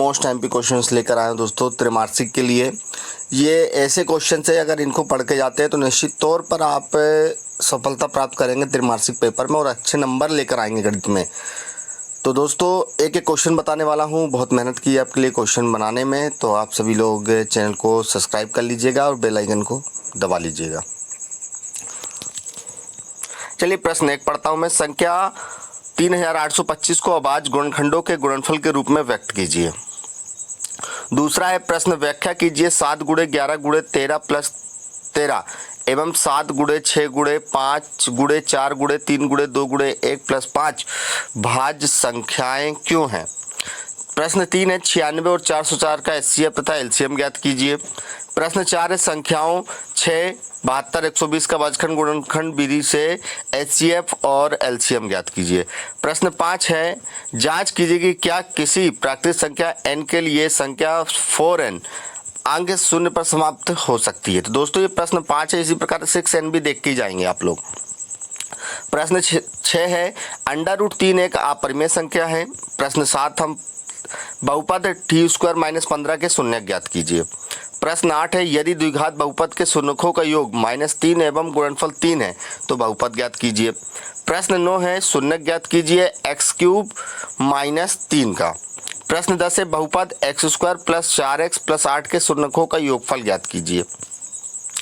Most MP questions लेकर आए हैं दोस्तों त्रैमासिक के लिए। ये ऐसे क्वेश्चन है, अगर इनको पढ़ के जाते हैं तो निश्चित तौर पर आप सफलता प्राप्त करेंगे त्रैमासिक पेपर में और अच्छे नंबर लेकर आएंगे गणित में। तो दोस्तों एक एक क्वेश्चन बताने वाला हूँ, बहुत मेहनत की है आपके लिए क्वेश्चन बनाने में, तो आप सभी लोग चैनल को सब्सक्राइब कर लीजिएगा और बेल आइकन को दबा लीजिएगा। चलिए प्रश्न एक पढ़ता हूँ मैं। संख्या 3825 को अभाज्य गुणनखंडों के गुणनफल के रूप में व्यक्त कीजिए। दूसरा है प्रश्न, व्याख्या कीजिए 7 गुणे 11 गुणे 13 प्लस 13 एवं 7 गुणे 6 गुणे 5 गुणे 4 गुणे 3 गुणे 2 गुणे 1 प्लस 5 भाज्य संख्याएं क्यों हैं। प्रश्न 3 है 96 और 404 का एचसीएफ तथा एलसीएम ज्ञात कीजिए। प्रश्न 4 है संख्याओं 6, 72, 120 का भाजखंड गुणनखंड विधि से एचसीएफ और एलसीएम ज्ञात कीजिए। प्रश्न 5 है जांच कीजिए कि क्या किसी प्राकृतिक संख्या n के लिए संख्या 4n अंक शून्य पर समाप्त हो सकती है। तो दोस्तों ये प्रश्न 5 है, इसी प्रकार 6n भी देख के ही जाएंगे आप लोग। प्रश्न 6 है √3 एक अपरिमेय संख्या है। प्रश्न 7 हम बहुपद t² - 15 के शून्यक ज्ञात कीजिए। प्रश्न 8 है यदि द्विघात बहुपद के शून्यकों का योग -3 एवं गुणनफल 3 है तो बहुपद ज्ञात कीजिए। प्रश्न 9 है शून्यक ज्ञात कीजिए x³ - 3 का। प्रश्न 10 है बहुपद x² + 4x + 8 के शून्यकों का योगफल ज्ञात कीजिए।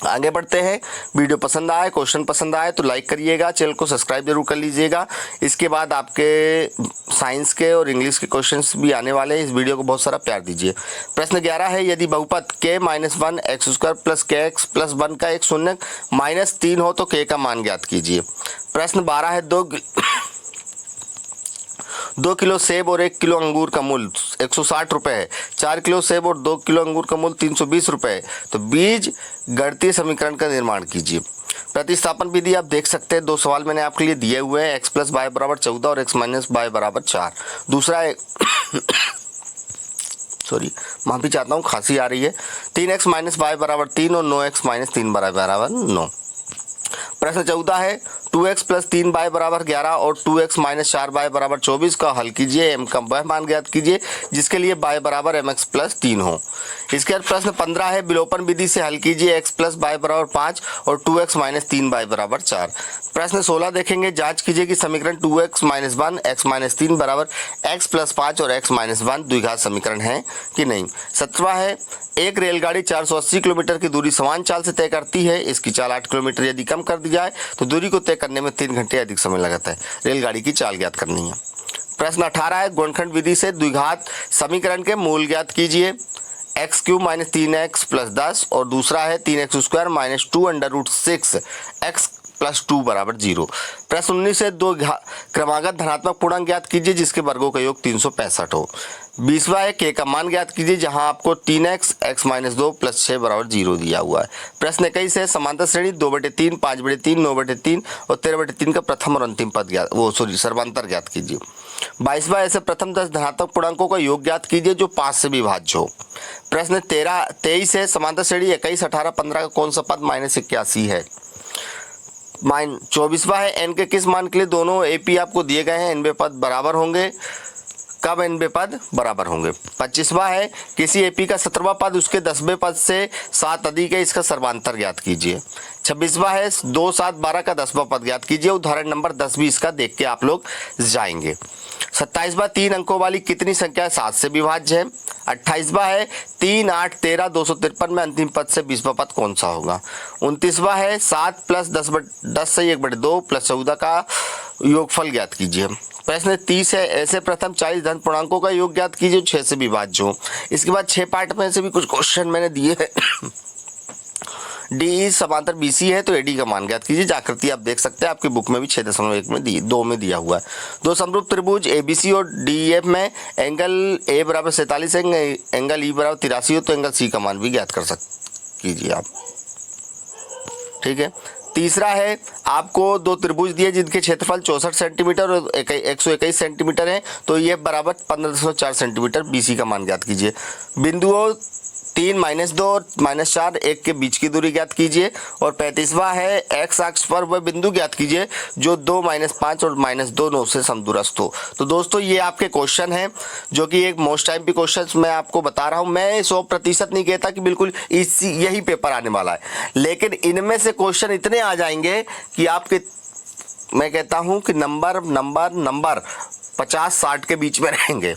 आगे बढ़ते हैं। वीडियो पसंद आए, क्वेश्चन पसंद आए तो लाइक करिएगा, चैनल को सब्सक्राइब जरूर कर लीजिएगा। इसके बाद आपके साइंस के और इंग्लिश के क्वेश्चंस भी आने वाले हैं, इस वीडियो को बहुत सारा प्यार दीजिए। प्रश्न 11 है यदि बहुपद k - 1 x² + kx + 1 का एक शून्यक -3 हो तो k का मान ज्ञात कीजिए। प्रश्न 12 है 2 किलो सेब और 1 किलो अंगूर का मूल्य 160 रुपये है। 4 किलो सेब और 2 किलो अंगूर का मूल्य 320 रुपये है। तो बीज गणितीय समीकरण का निर्माण कीजिए। प्रतिस्थापन विधि आप देख सकते हैं, 2 सवाल मैंने आपके लिए दिए हुए हैं, x + y = 14 और x - y = 4। दूसरा है माफी चाहता हूँ, खांसी आ रही है। 3x - y = 3 और 9x - 3 = 9। प्रश्न 14 है 2x + 3y = 11 और 2x - 4y = 24 का हल कीजिए। m का वह मान ज्ञात कीजिए जिसके लिए y = mx + 3 हो। इसके बाद प्रश्न 15 है विलोपन विधि से हल कीजिए। x + y = 5 और 2x - 3y = 4। प्रश्न 16 देखेंगे, जांच कीजिए कि समीकरण 2x - 1 x - 3 = x + 5 और x - 1 द्विघात समीकरण है कि नहीं। 17 है एक रेलगाड़ी 480 किलोमीटर की दूरी समान चाल से तय करती है। इसकी चाल 8 किलोमीटर यदि कम कर दी जाए तो दूरी को तय करने में 3 घंटे अधिक समय लगता है। रेलगाड़ी की चाल ज्ञात करनी है। प्रश्न 18 है गुणनखंड विधि से द्विघात समीकरण के मूल ज्ञात कीजिए। x³ - 3x + 10 और दूसरा है 3x² - 2√6 x + 2 = 0। प्रश्न 19 से 2 क्रमागत धनात्मक पूर्णांक ज्ञात कीजिए जिसके वर्गों का योग 365 हो। 20वां है k का मान ज्ञात कीजिए जहां आपको 3x x - 2 + 6 = 0 दिया हुआ है। प्रश्न 21 है समांतर श्रेणी 2/3 5/3 9/3 और 13/3 का प्रथम और अंतिम पद ज्ञात सर्वांतर ज्ञात कीजिए। 22वां ऐसे प्रथम 10 धनात्मक पूर्णांकों का योग ज्ञात कीजिए जो 5 से विभाज्य हो। प्रश्न 23 है समांतर श्रेणी 21 18 15 का कौन सा पद -81 है। 24वां है n के किस मान के लिए दोनों एपी आपको दिए गए हैं nवें पद बराबर होंगे, कब nवें पद बराबर होंगे। 25वां है किसी एपी का 17वां पद उसके 10वें पद से 7 अधिक है, इसका सर्वांतर ज्ञात कीजिए। 26वां है 2 7 12 का 10वां पद ज्ञात कीजिए। उदाहरण नंबर 10 भी इसका देख के आप लोग जाएंगे। 27वां 3 अंकों वाली कितनी संख्या 7 से विभाज्य है। 28वां है 3 8 13 253 में अंतिम पद से 20वां पद कौन सा होगा। 29वां है 7 + 10 से 1/2 + 14 का योगफल ज्ञात कीजिए। प्रश्न 30 है ऐसे प्रथम 40 धन पूर्णांकों का योग ज्ञात कीजिए 6 से विभाज्य हो। इसके बाद 6 पार्ट में से भी कुछ क्वेश्चन मैंने दिए हैं। डी समांतर बीसी है तो एडी का मान ज्ञात कीजिए। जाकृति आप देख सकते हैं आपकी बुक में भी 6.1 में 2 में दिया हुआ है। 2 समरूप त्रिभुज एबीसी और डीएफ में एंगल ए = 47 एंगल ई = 83 हो तो एंगल सी का मान भी ज्ञात कर कीजिए आप। ठीक है। तीसरा है आपको 2 त्रिभुज दिए जिनके क्षेत्रफल 64 सेंटीमीटर और 121 सेंटीमीटर है तो ये बराबर 15.4 सेंटीमीटर। बीसी का मान ज्ञात कीजिए। बिंदुओं 3 -2 -4 1 के बीच की दूरी ज्ञात कीजिए। और 35वां है एक्स अक्ष पर वह बिंदु ज्ञात कीजिए जो 2 -5 और -2 9 से समदूरस्थ हो। तो दोस्तों ये आपके क्वेश्चन हैं जो कि एक मोस्ट टाइम पे क्वेश्चन मैं आपको बता रहा हूं। मैं 100% नहीं कहता कि बिल्कुल इसी यही पेपर आने वाला है, लेकिन इनमें से क्वेश्चन इतने आ जाएंगे कि आपके, मैं कहता हूं कि नंबर 50-60 के बीच में रहेंगे।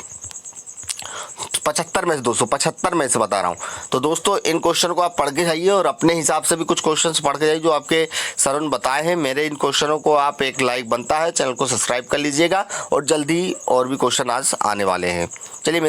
75 में से 275 में से बता रहा हूं। तो दोस्तों इन क्वेश्चन को आप पढ़ के जाइए और अपने हिसाब से भी कुछ क्वेश्चंस पढ़ के जाइए जो आपके सर ने बताए हैं। मेरे इन क्वेश्चनों को आप एक लाइक बनता है, चैनल को सब्सक्राइब कर लीजिएगा और जल्दी और भी क्वेश्चन आज आने वाले हैं। चलिए।